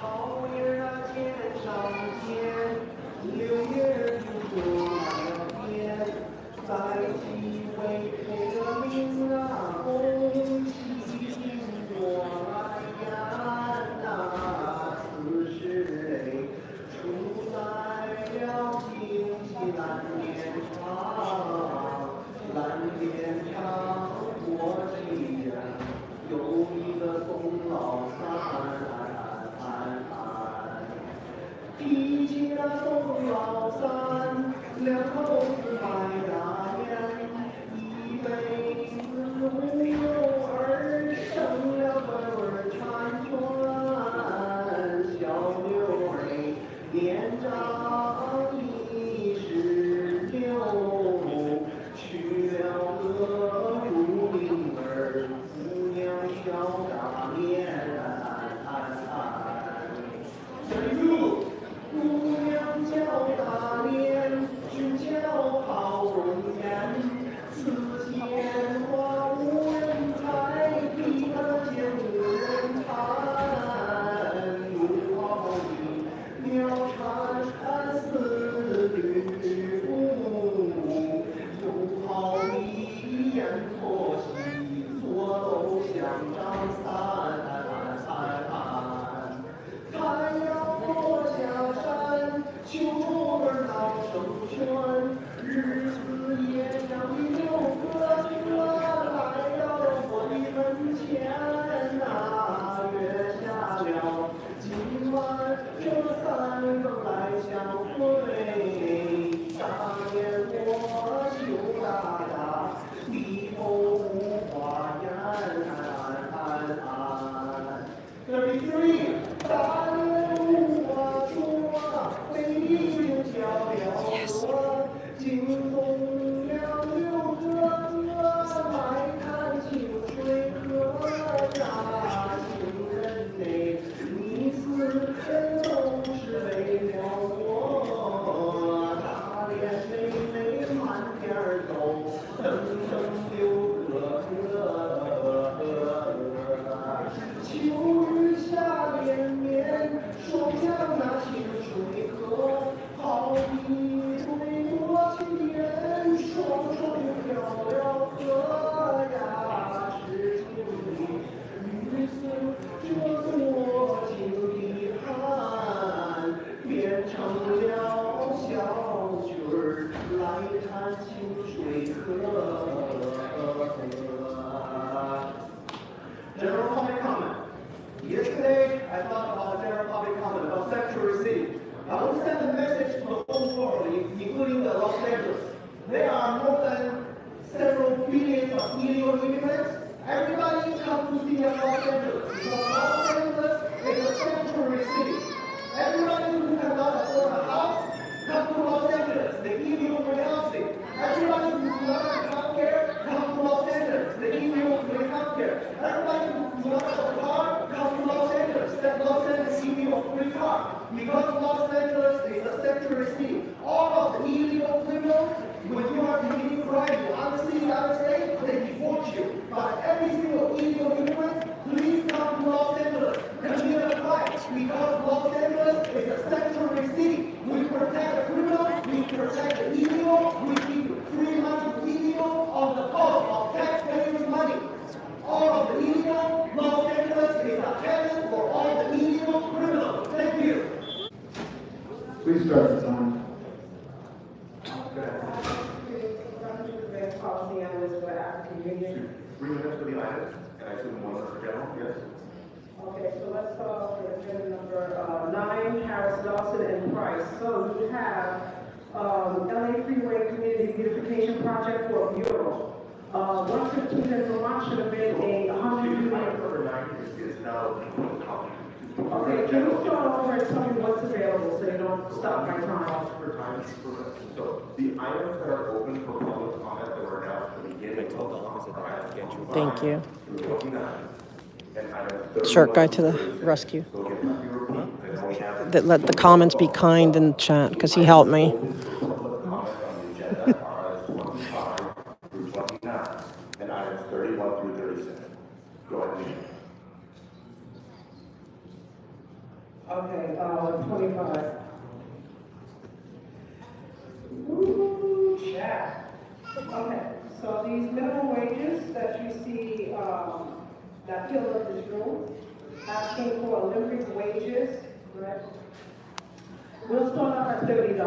好运啊，天上天，6月不过满了天，在即为配了名啊，恭喜我来呀呐，此时嘞，处在了新西兰年长，蓝靛长国际呀，有一个宋老三。提起了宋老三，两口子摆大宴，一辈子无有儿，生了个儿婵娟，小妞儿年长26，娶了个乳灵儿，姑娘小大脸。姑娘叫大脸，只叫好容颜。此间花无人采，比可见无人谈。如好比鸟蝉似绿布，又好比雁婆媳，左楼相张三。太阳落下山，秋虫儿闹成圈，日子也像一溜哥来到了我的门前呐，约下了今晚这3个来相会，大年我羞答答，里头无话言。33，大年无话说，美丽就笑了说，惊动了6哥来看清水河呀，情人呐，你死都是为了我，大脸妹妹满天走，等6哥。秋雨下连绵，双向那清水河，好比对过情人，双手漂了河呀，是情的女子这多情的汉，变成了小曲儿来弹清水河。General public comment. Yesterday, I thought about a general public comment about sanctuary city. I want to send a message to the whole world, including the Los Angeles. There are more than several billions of illegal immigrants. Everybody come to see Los Angeles because Los Angeles is a sanctuary city. Everybody who cannot afford a house, come to Los Angeles. They give you free housing. Everybody who does not have health care, come to Los Angeles. They give you free health care. Everybody who does not have a car, come to Los Angeles. Let Los Angeles give you a free car. Because Los Angeles is a sanctuary city. All of the illegal criminals, when you are committing crime in other city, other state, they deport you. But every single illegal immigrant, please come to Los Angeles. Commit a crime. Because Los Angeles is a sanctuary city. We protect the criminal, we protect the illegal, we keep free money to illegal on the cost of taxpayers' money. All of the illegal, Los Angeles is a heaven for all the illegal criminals. Thank you. Please start the time. Policy on this for African Union. 3 minutes for the items, and I assume 1 minute for general, yes? Okay, so let's start with agenda number 9, Harris, Dawson, and Price. So you have LA Freeway Community Beautification Project for Bureau. 115 in Vermont should have been a 100 unit. Number 9 is now Okay, can you start over and tell me what's available so you don't stop my time? for time. So the items that are open for public comment that were announced at the beginning of Thank you. 29 and items Short guy to the rescue. That let the comments be kind in the chat because he helped me. And items 31 through 36. Go ahead. meeting. Okay, 25. Ooh, chat. Okay, so these minimum wages that you see, that fill up this room, asking for Olympic wages, correct? We'll start off at $30.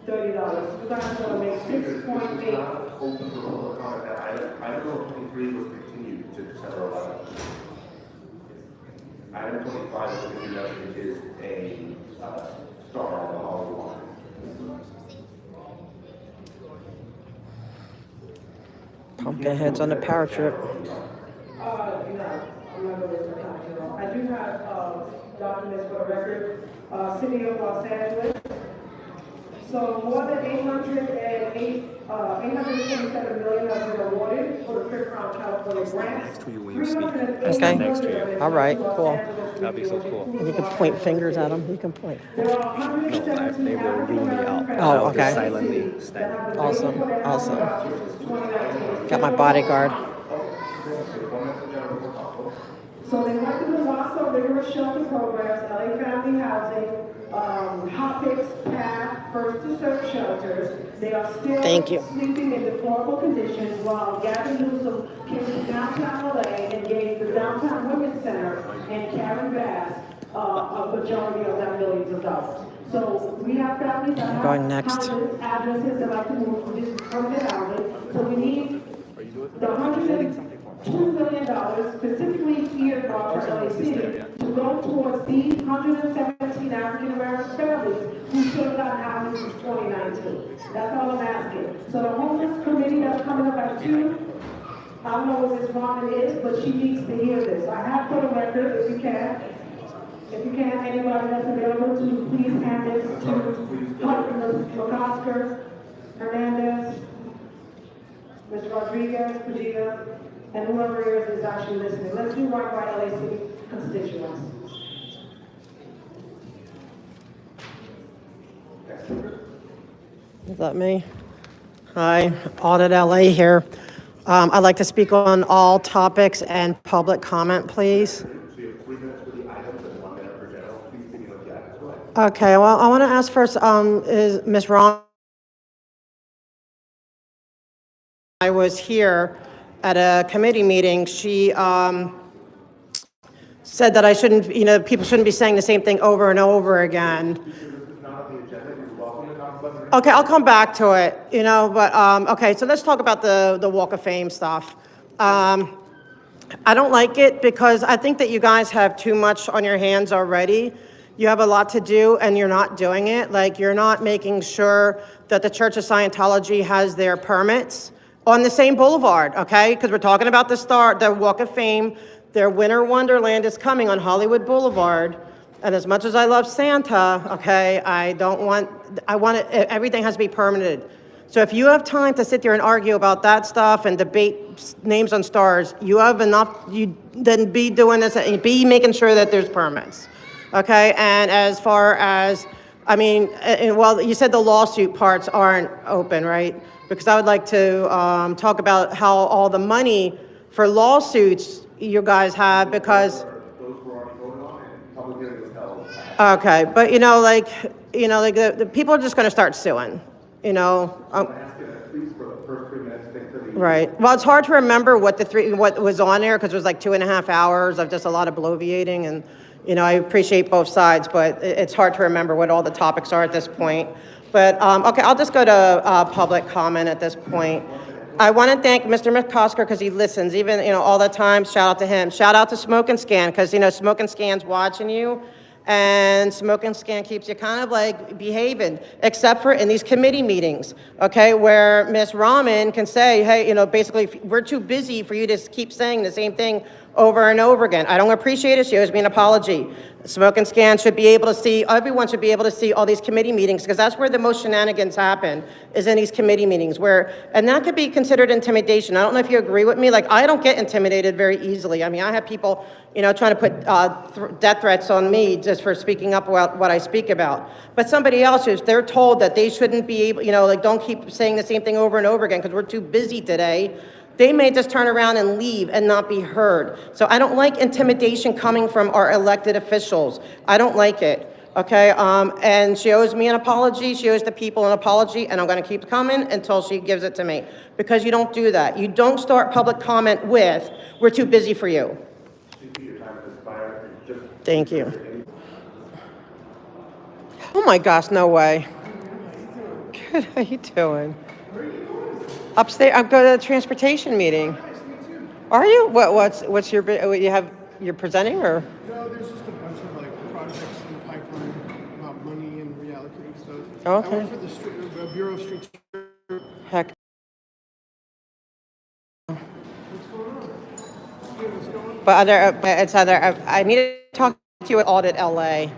$30. You guys want to make It's 6.8. not open for public comment. That item number 23 was continued to December 11th. Item 25 is the introduction is a star on the Hollywood line. Pumpkinheads on a power trip. No, I'm not going to waste my time, you know. I do have documents for the record. City of Los Angeles. So more than 827 million have been awarded for the Trip Around California grants. Next to you when you speak. Okay. Next to you. All right, cool. That'd be so cool. And you can point fingers at them. You can point. There are No, 117 they will rule me out. Oh, I'll okay. just silently stand. Awesome. Awesome. Got my bodyguard. So they went through the lots of rigorous shelter programs, LA Family Housing, Hot Picks, PATH, First to Serve shelters. They are still Thank you. sleeping in deplorable conditions while Gavin Newsom came to downtown LA and gave the Downtown Women's Center and Karen Bass a majority of that millions of dollars. So we have families that have Going next. houses, addresses that like to move from this permanent housing. So we need the $102 million specifically earmarked for LA City to go towards these 117 African American families who should have gotten houses since 2019. That's all I'm asking. So the homeless committee that's coming up at 2, I don't know what Ms. Robin is, but she needs to hear this. I have for the record, if you can, anybody that's available to please hand this to McCosker, Hernandez, Mr. Rodriguez, Padilla, and whoever else is actually listening. Let's do right by LA City constituents. Is that me? Hi, Audit LA here. I'd like to speak on all topics and public comment, please. So you have 3 minutes for the items and 1 minute for general. Please begin with the items. Go ahead. Okay, well, I want to ask first, is Ms. Ron? I was here at a committee meeting. She said that I shouldn't, people shouldn't be saying the same thing over and over again. This is not on the agenda. You're welcome to talk about it. Okay, I'll come back to it, but, okay, so let's talk about the Walk of Fame stuff. I don't like it because I think that you guys have too much on your hands already. You have a lot to do and you're not doing it. Like, you're not making sure that the Church of Scientology has their permits on the same boulevard, okay? Because we're talking about the Walk of Fame. Their Winter Wonderland is coming on Hollywood Boulevard. And as much as I love Santa, okay, I want it, everything has to be permitted. So if you have time to sit there and argue about that stuff and debate names on stars, you have enough, you then be doing this and be making sure that there's permits, okay? And as far as, well, you said the lawsuit parts aren't open, right? Because I would like to talk about how all the money for lawsuits you guys have, because Those were already voted on and public hearing was held. okay, but the people are just going to start suing, I'm asking that please for the first 3 minutes, think for the. Right. Well, it's hard to remember what was on there because it was like 2.5 hours of just a lot of bloviating, and I appreciate both sides, but it's hard to remember what all the topics are at this point. But okay, I'll just go to public comment at this point. I want to thank Mr. McCosker because he listens, even all the time. Shout out to him. Shout out to Smoke and Scan because Smoke and Scan's watching you. And Smoke and Scan keeps you kind of like behaving, except for in these committee meetings, okay, where Ms. Rahman can say, hey, basically, we're too busy for you to keep saying the same thing over and over again. I don't appreciate it. She owes me an apology. Smoke and Scan should be able to see, everyone should be able to see all these committee meetings because that's where the most shenanigans happen, is in these committee meetings and that could be considered intimidation. I don't know if you agree with me. Like, I don't get intimidated very easily. I have people, trying to put death threats on me just for speaking up about what I speak about. But somebody else they're told that they shouldn't be able, don't keep saying the same thing over and over again because we're too busy today. They may just turn around and leave and not be heard. So I don't like intimidation coming from our elected officials. I don't like it. Okay, and she owes me an apology, she owes the people an apology, and I'm gonna keep coming until she gives it to me. Because you don't do that. You don't start public comment with, "We're too busy for you." Thank you. Oh my gosh, no way. Good, how you doing? Upstate, I'm going to the transportation meeting. Are you? What's your, you're presenting or? No, there's just a bunch of like projects in the pipeline about money and reallocating stuff. Oh, okay. I work for the Bureau of Street. Heck. What's going on? Good, what's going on? But it's other, I need to talk to you at Audit LA.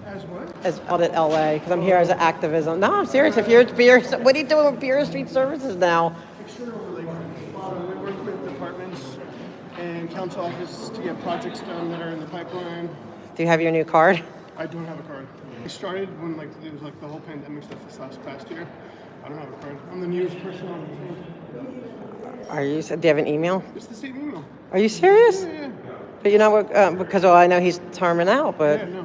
As what? As Audit LA, because I'm here as an activism. No, I'm serious. If you're what are you doing with Bureau of Street Services now? External relations. So we work with departments and council offices to get projects done that are in the pipeline. Do you have your new card? I don't have a card. I started when like it was like the whole pandemic stuff this past year. I don't have a card. I'm the newest person on the team. Are you? Do you have an email? It's the same email. Are you serious? Yeah. But you know what? Because I know he's terming out, but. Yeah, no.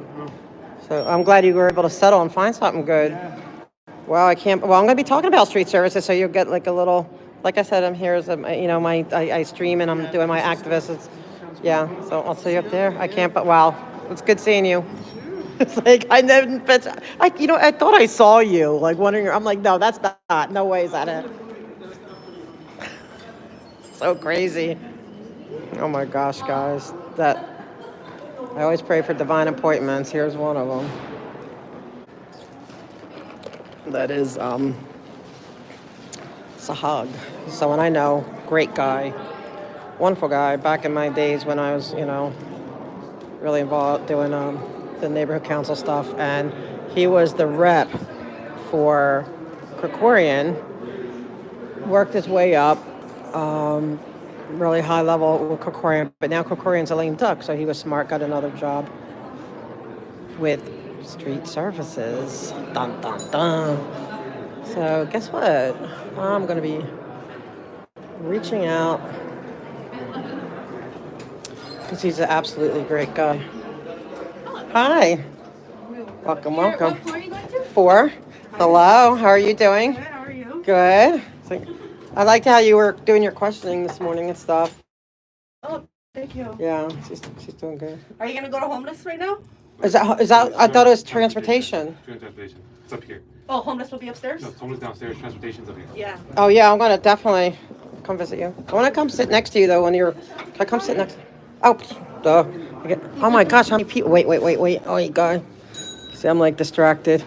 So I'm glad you were able to settle and find something good. Yeah. Well, I'm going to be talking about street services, so you'll get like a little, like I said, I'm here as a, I stream and I'm doing my activists. Yeah, so I'll see you up there. I can't, but wow, it's good seeing you. It's like, I thought I saw you, like wondering, I'm like, no, that's not, no way is that it. So crazy. Oh my gosh, guys, I always pray for divine appointments. Here's one of them. That is Sahag. Someone I know, great guy, wonderful guy. Back in my days when I was, really involved doing the neighborhood council stuff, and he was the rep for Krikorian. Worked his way up. Really high level with Krikorian, but now Krikorian's a lame duck, so he was smart, got another job with street services. Dun, dun, dun. So guess what? I'm going to be reaching out because he's an absolutely great guy. Hi. Welcome. What floor are you going to? 4. Hello. How are you doing? Good, how are you? Good. I liked how you were doing your questioning this morning and stuff. Oh, thank you. Yeah, she's doing good. Are you gonna go to homeless right now? Is that I thought it was transportation. Transportation. It's up here. Oh, homeless will be upstairs? No, someone's downstairs. Transportation's up here. Yeah. Oh yeah, I'm gonna definitely come visit you. I wanna come sit next to you though when you're, can I come sit next? Oh, duh. Oh my gosh, how many people, wait. Oh you God. See, I'm like distracted.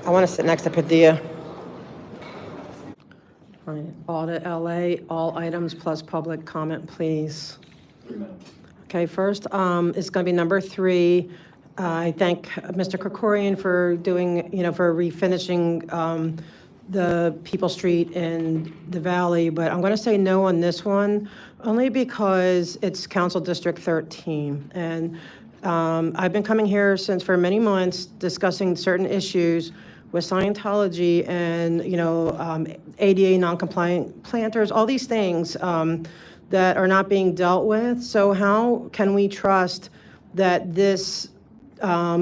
I want to sit next to Padilla. All right, Audit LA, all items plus public comment, please. Okay, first is going to be number 3. I thank Mr. Krikorian for doing, for refinishing the People Street in the Valley, but I'm going to say no on this one, only because it's Council District 13. And I've been coming here for many months discussing certain issues with Scientology and, ADA non-compliant planters, all these things that are not being dealt with. So how can we trust that this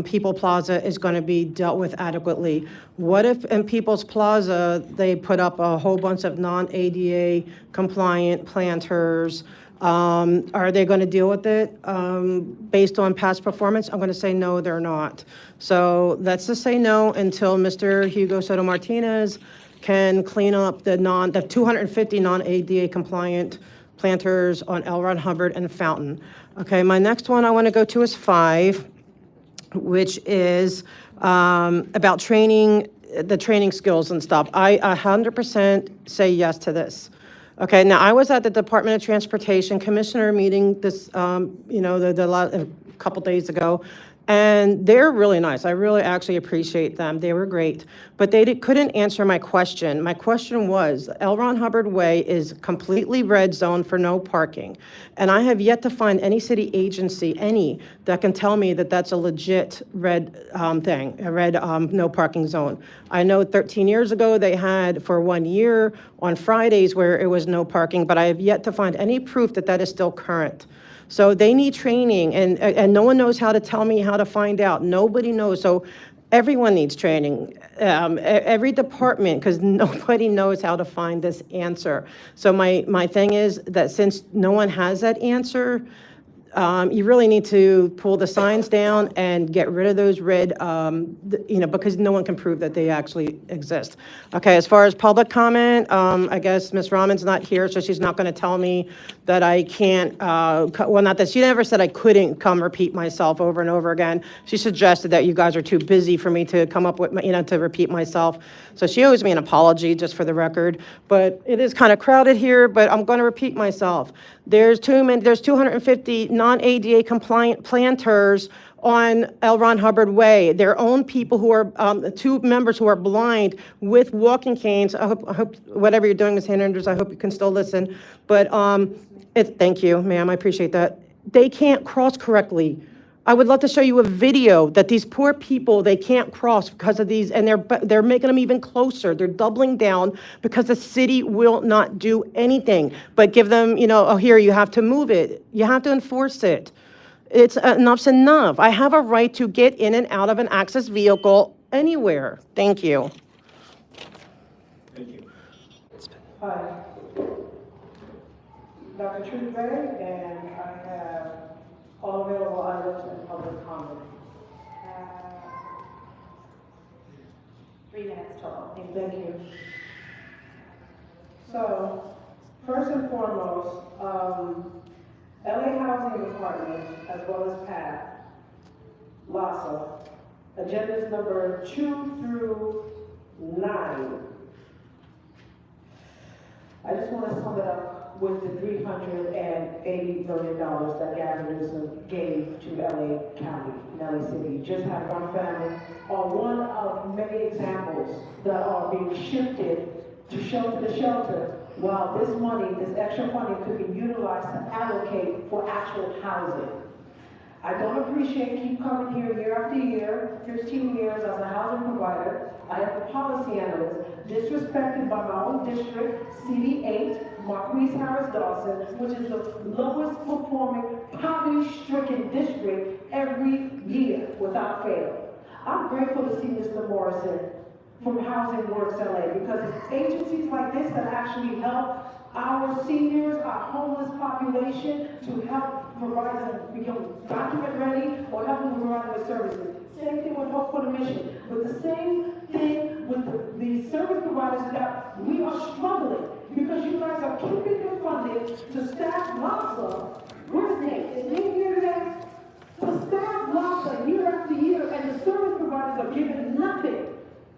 People Plaza is going to be dealt with adequately? What if in People's Plaza, they put up a whole bunch of non-ADA compliant planters? Are they going to deal with it based on past performance? I'm going to say no, they're not. So let's just say no until Mr. Hugo Soto Martinez can clean up the 250 non-ADA compliant planters on L. Ron Hubbard and Fountain. Okay, my next one I want to go to is 5, which is about training, the training skills and stuff. I 100% say yes to this. Okay, now I was at the Department of Transportation Commissioner meeting this, a couple days ago. And they're really nice. I really actually appreciate them. They were great. But couldn't answer my question. My question was, L. Ron Hubbard Way is completely red zone for no parking. And I have yet to find any city agency, that can tell me that that's a legit red thing, a red no parking zone. I know 13 years ago they had for 1 year on Fridays where it was no parking, but I have yet to find any proof that that is still current. So they need training, and no one knows how to tell me how to find out. Nobody knows. So everyone needs training, every department, because nobody knows how to find this answer. So my thing is that since no one has that answer, you really need to pull the signs down and get rid of those red, because no one can prove that they actually exist. Okay, as far as public comment, I guess Ms. Rahman's not here, so she's not going to tell me that I can't, well, not that, she never said I couldn't come repeat myself over and over again. She suggested that you guys are too busy for me to come up with, to repeat myself. So she owes me an apology, just for the record. But it is kind of crowded here, but I'm going to repeat myself. There's 250 non-ADA compliant planters on L. Ron Hubbard Way. Their own people who are, 2 members who are blind with walking canes. I hope whatever you're doing, Ms. Hernandez, I hope you can still listen. But thank you, ma'am, I appreciate that. They can't cross correctly. I would love to show you a video that these poor people, they can't cross because of these, and they're making them even closer. They're doubling down because the city will not do anything but give them, oh, here, you have to move it. You have to enforce it. Enough's enough. I have a right to get in and out of an access vehicle anywhere. Thank you. Hi. Dr. Trudy Ray, and I have all available items and public comment. 3 minutes total. Thank you. So, first and foremost, LA Housing Department, as well as PAT, LASA, agendas number 2 through 9. I just want to sum it up with the $380 million that Gavin Newsom gave to LA County, LA City. Just have one family are one of many examples that are being shifted to shelter to shelter, while this money, this extra money, could be utilized to allocate for actual housing. I don't appreciate keep coming here year after year, 15 years as a housing provider. I am a policy analyst, disrespected by my own district, CD8, Marquise Harris Dawson, which is the lowest performing poverty-stricken district every year without fail. I'm grateful to see Mr. Morrison from Housing Works LA, because it's agencies like this that actually help our seniors, our homeless population, to help provide them, become document ready, or help them provide their services. Same thing with Hope for the Mission. But the same thing with the service providers that we are struggling, because you guys are keeping your funding to staff LASA. Where's Nate? Is Nate here today? To staff LASA year after year, and the service providers are given nothing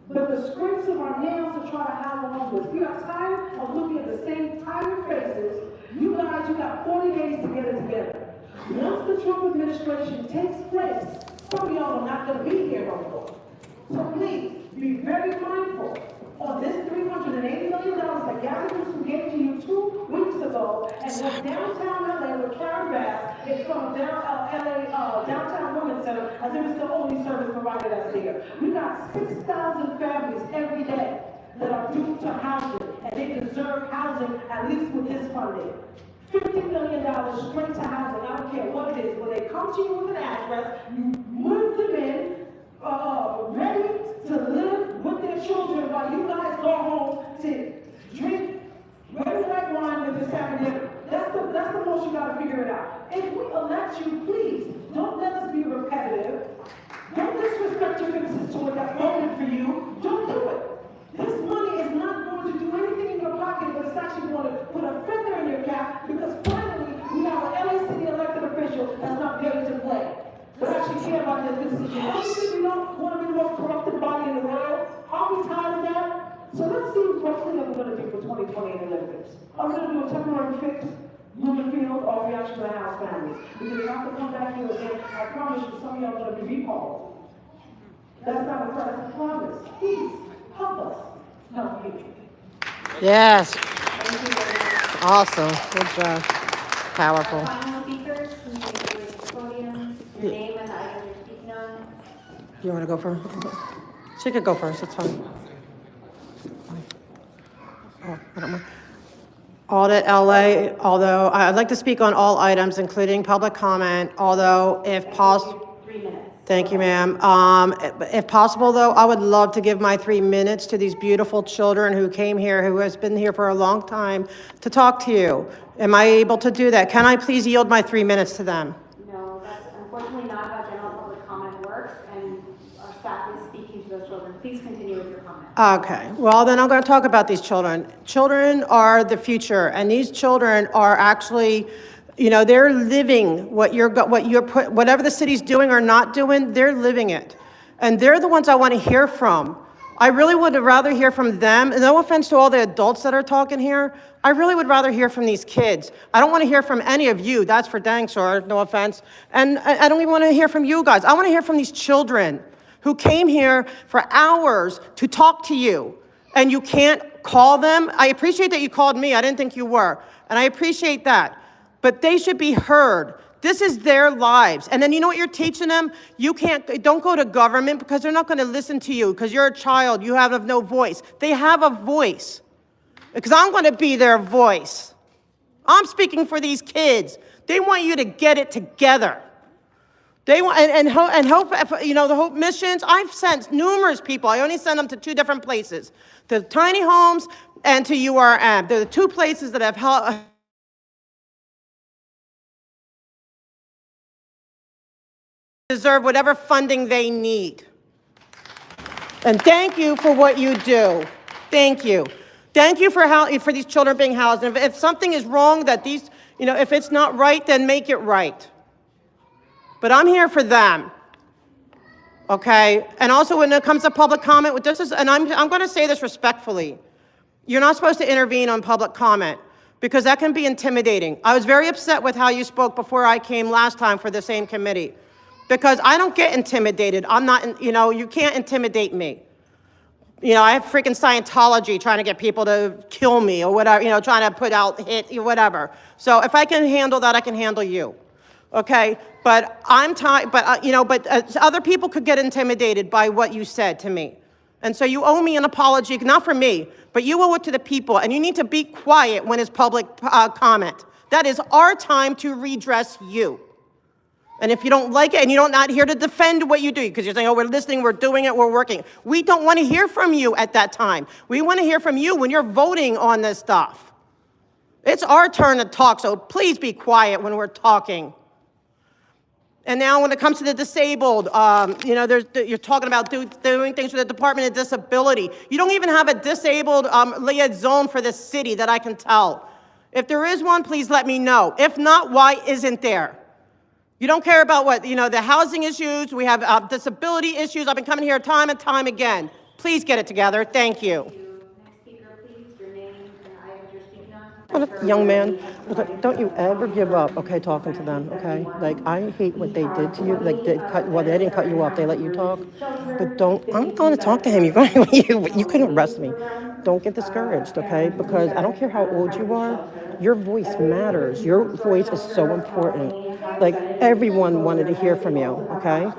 but the scrapes of our nails to try to house the homeless. We are tired of looking at the same tired faces. You guys, you got 40 days to get it together. Once the Trump administration takes place, some of y'all are not going to be here no more. So please, be very mindful on this $380 million that Gavin Newsom gave to you 2 weeks ago, and went downtown LA with Karen Bass in front of downtown Women's Center, as if it's the only service provider that's there. We got 6,000 families every day that are due to housing, and they deserve housing, at least with this funding. $50 million straight to housing. I don't care what it is. When they come to you with an address, you move them in, ready to live with their children while you guys go home to drink red white wine with this having dinner. That's the most you gotta figure it out. If we elect you, please, don't let us be repetitive. Don't disrespect your constituent that voted for you. Don't do it. This money is not going to do anything in your pocket, but it's actually going to put a feather in your cap, because finally we have an LA City elected official that's not paid to play. That actually care about their constituents. Obviously, we don't want to be the most corrupted body in the world. Are we tired of that? So let's see what cleanup we're going to do for 2020 in the Olympics. Are we going to do a temporary fix? Bloomfield or reaction to the House families. Because you have to come back here again, I promise you, some of y'all are gonna be recalled. That's not a promise, promise. Please, help us, help you. Yes. Awesome. Good job. Powerful. Final speakers, please make your way to the podium, your name and the item you're speaking on. You want to go first? She could go first. It's fine. Oh, I don't mind. Audit LA, although I'd like to speak on all items, including public comment, although if possible. 3 minutes. Thank you, ma'am. If possible, though, I would love to give my 3 minutes to these beautiful children who came here, who has been here for a long time, to talk to you. Am I able to do that? Can I please yield my 3 minutes to them? No, that's unfortunately not how general public comment works, and our staff is speaking to those children. Please continue with your comment. Okay, well, then I'm going to talk about these children. Children are the future, and these children are actually, you know, they're living whatever the city's doing or not doing, they're living it. And they're the ones I want to hear from. I really would rather hear from them. No offense to all the adults that are talking here. I really would rather hear from these kids. I don't want to hear from any of you. That's for dang sure, no offense. And I don't even want to hear from you guys. I want to hear from these children who came here for hours to talk to you. And you can't call them. I appreciate that you called me. I didn't think you were. And I appreciate that. But they should be heard. This is their lives. And then you know what you're teaching them? Don't go to government because they're not going to listen to you because you're a child. You have no voice. They have a voice. Because I'm going to be their voice. I'm speaking for these kids. They want you to get it together. They want, and hope, you know, the Hope missions, I've sent numerous people. I only sent them to 2 different places. To tiny homes and to URM. They're the 2 places that have helped. Deserve whatever funding they need. And thank you for what you do. Thank you. Thank you for these children being housed. And if something is wrong that these, you know, if it's not right, then make it right. But I'm here for them. Okay? And also when it comes to public comment, I'm going to say this respectfully. You're not supposed to intervene on public comment because that can be intimidating. I was very upset with how you spoke before I came last time for the same committee. Because I don't get intimidated. I'm not, you know, you can't intimidate me. You know, I have freaking Scientology trying to get people to kill me or whatever, you know, trying to put out hit, whatever. So if I can handle that, I can handle you. Okay? But other people could get intimidated by what you said to me. And so you owe me an apology, not for me, but you owe it to the people. And you need to be quiet when it's public comment. That is our time to redress you. And if you don't like it and you're not here to defend what you do, because you're saying, oh, we're listening, we're doing it, we're working. We don't want to hear from you at that time. We want to hear from you when you're voting on this stuff. It's our turn to talk, so please be quiet when we're talking. And now when it comes to the disabled, you know, you're talking about doing things for the Department of Disability. You don't even have a disabled liaison for the city that I can tell. If there is one, please let me know. If not, why isn't there? You don't care about what, you know, the housing issues, we have disability issues. I've been coming here time and time again. Please get it together. Thank you. Next speaker, please, your name and the item you're speaking on. Young man, don't you ever give up, okay, talking to them, okay? Like, I hate what they did to you. Like, they didn't cut you off. They let you talk. But I'm going to talk to him. You can arrest me. Don't get discouraged, okay? Because I don't care how old you are. Your voice matters. Your voice is so important. Like, everyone wanted to hear from you, okay?